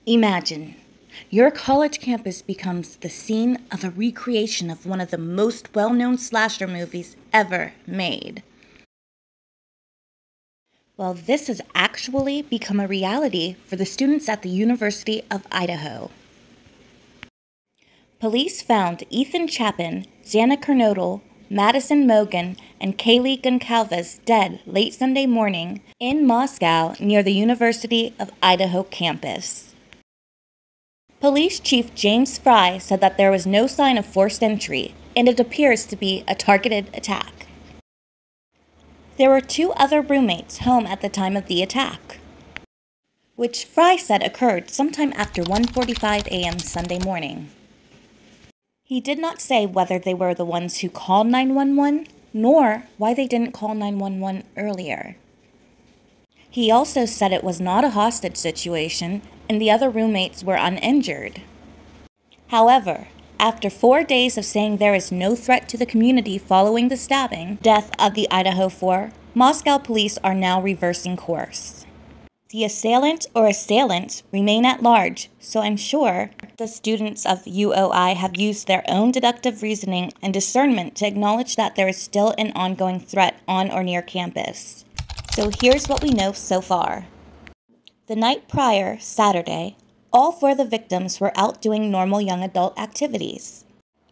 Imagine, your college campus becomes the scene of a recreation of one of the most well-known slasher movies ever made. Well, this has actually become a reality for the students at the University of Idaho. Police found Ethan Chapin, Xana Kernodle, Madison Mogan, and Kaylee Goncalves dead late Sunday morning in Moscow near the University of Idaho campus. Police Chief James Fry said that there was no sign of forced entry, and it appears to be a targeted attack. There were 2 other roommates home at the time of the attack, which Fry said occurred sometime after 1:45 a.m. Sunday morning. He did not say whether they were the ones who called 911, nor why they didn't call 911 earlier. He also said it was not a hostage situation, and the other roommates were uninjured. However, after 4 days of saying there is no threat to the community following the stabbing death of the Idaho 4, Moscow police are now reversing course. The assailant or assailants remain at large, so I'm sure the students of UOI have used their own deductive reasoning and discernment to acknowledge that there is still an ongoing threat on or near campus. So here's what we know so far. The night prior, Saturday, all 4 of the victims were out doing normal young adult activities.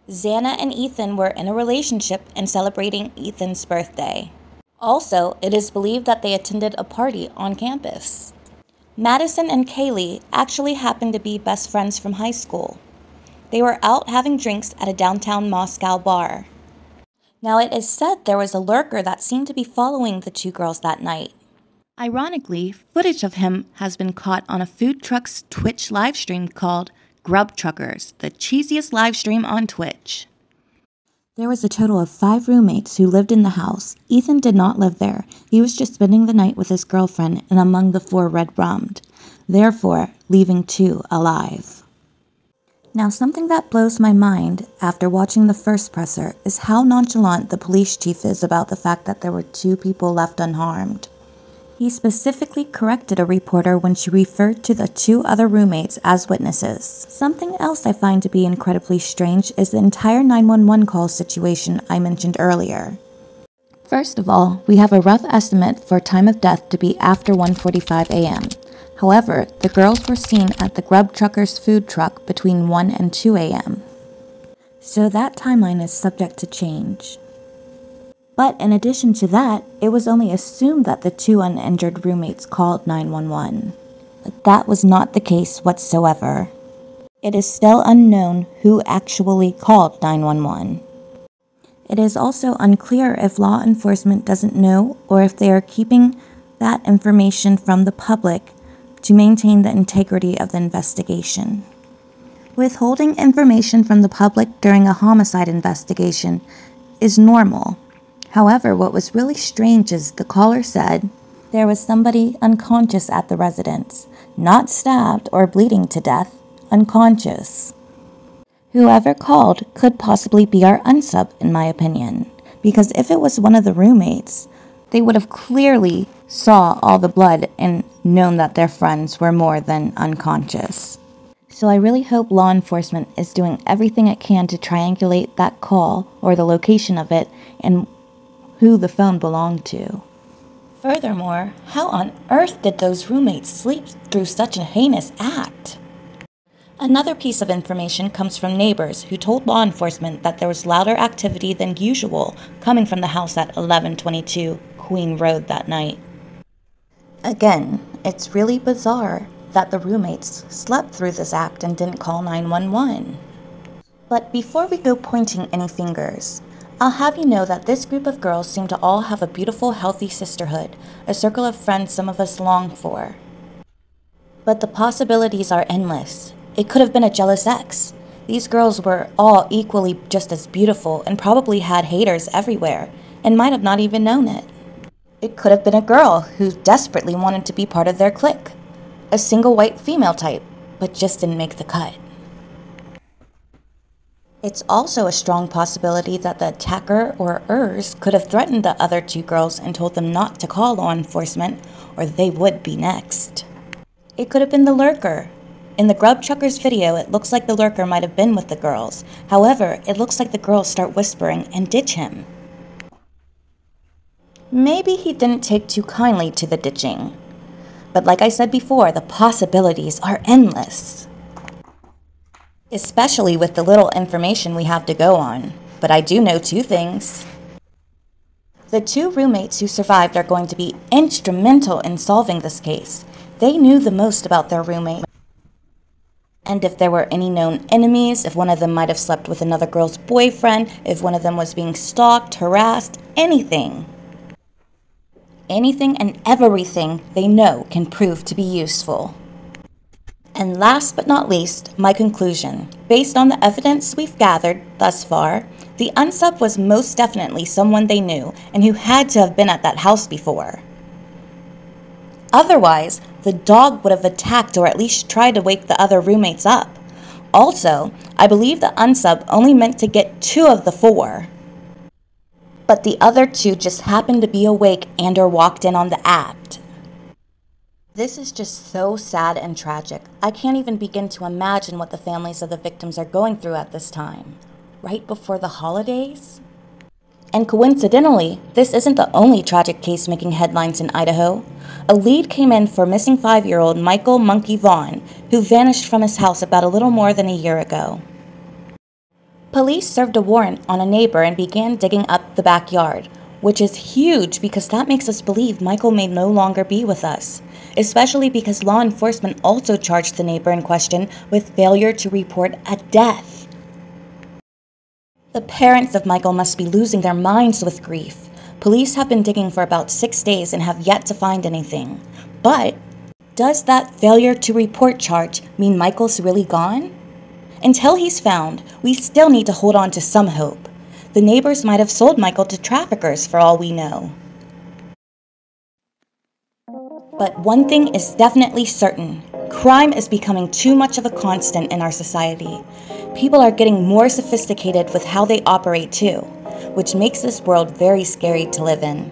Xana and Ethan were in a relationship and celebrating Ethan's birthday. Also, it is believed that they attended a party on campus. Madison and Kaylee actually happened to be best friends from high school. They were out having drinks at a downtown Moscow bar. Now, it is said there was a lurker that seemed to be following the 2 girls that night. Ironically, footage of him has been caught on a food truck's Twitch livestream called Grub Truckers, the cheesiest livestream on Twitch. There was a total of 5 roommates who lived in the house. Ethan did not live there. He was just spending the night with his girlfriend and among the 4 red-rummed, therefore leaving 2 alive. Now, something that blows my mind after watching the first presser is how nonchalant the police chief is about the fact that there were 2 people left unharmed. He specifically corrected a reporter when she referred to the 2 other roommates as witnesses. Something else I find to be incredibly strange is the entire 911 call situation I mentioned earlier. First of all, we have a rough estimate for time of death to be after 1:45 a.m. However, the girls were seen at the Grub Truckers food truck between 1 and 2 a.m. So that timeline is subject to change. But in addition to that, it was only assumed that the 2 uninjured roommates called 911. But that was not the case whatsoever. It is still unknown who actually called 911. It is also unclear if law enforcement doesn't know or if they are keeping that information from the public to maintain the integrity of the investigation. Withholding information from the public during a homicide investigation is normal. However, what was really strange is the caller said there was somebody unconscious at the residence, not stabbed or bleeding to death, unconscious. Whoever called could possibly be our unsub, in my opinion, because if it was one of the roommates, they would have clearly saw all the blood and known that their friends were more than unconscious. So I really hope law enforcement is doing everything it can to triangulate that call or the location of it and who the phone belonged to. Furthermore, how on earth did those roommates sleep through such a heinous act? Another piece of information comes from neighbors who told law enforcement that there was louder activity than usual coming from the house at 1122 Queen Road that night. Again, it's really bizarre that the roommates slept through this act and didn't call 911. But before we go pointing any fingers, I'll have you know that this group of girls seem to all have a beautiful, healthy sisterhood, a circle of friends some of us long for. But the possibilities are endless. It could have been a jealous ex. These girls were all equally just as beautiful and probably had haters everywhere, and might have not even known it. It could have been a girl who desperately wanted to be part of their clique, a single white female type, but just didn't make the cut. It's also a strong possibility that the attacker or ers could have threatened the other 2 girls and told them not to call law enforcement or they would be next. It could have been the lurker, In the grub chucker's video, it looks like the lurker might have been with the girls. However, it looks like the girls start whispering and ditch him. Maybe he didn't take too kindly to the ditching. But like I said before, the possibilities are endless. Especially with the little information we have to go on. But I do know 2 things. The 2 roommates who survived are going to be instrumental in solving this case. They knew the most about their roommate. And if there were any known enemies, if one of them might have slept with another girl's boyfriend, if one of them was being stalked, harassed, anything. Anything and everything they know can prove to be useful. And last but not least, my conclusion. Based on the evidence we've gathered thus far, the unsub was most definitely someone they knew and who had to have been at that house before. Otherwise, the dog would have attacked or at least tried to wake the other roommates up. Also, I believe the unsub only meant to get 2 of the 4. But the other 2 just happened to be awake and or walked in on the act. This is just so sad and tragic. I can't even begin to imagine what the families of the victims are going through at this time. Right before the holidays? And coincidentally, this isn't the only tragic case making headlines in Idaho. A lead came in for missing 5-year-old Michael Monkey Vaughn, who vanished from his house about a little more than a year ago. Police served a warrant on a neighbor and began digging up the backyard, which is huge because that makes us believe Michael may no longer be with us, especially because law enforcement also charged the neighbor in question with failure to report a death. The parents of Michael must be losing their minds with grief. Police have been digging for about 6 days and have yet to find anything. But does that failure to report charge mean Michael's really gone? Until he's found, we still need to hold on to some hope. The neighbors might have sold Michael to traffickers for all we know. But one thing is definitely certain. Crime is becoming too much of a constant in our society. People are getting more sophisticated with how they operate too, which makes this world very scary to live in.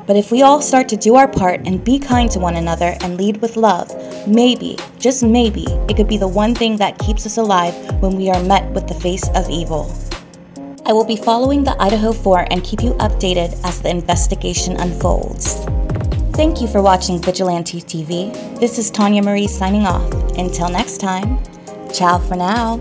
But if we all start to do our part and be kind to one another and lead with love, maybe, just maybe, it could be the one thing that keeps us alive when we are met with the face of evil. I will be following the Idaho 4 and keep you updated as the investigation unfolds. Thank you for watching Vigilante TV. This is Tanya Marie signing off. Until next time, ciao for now.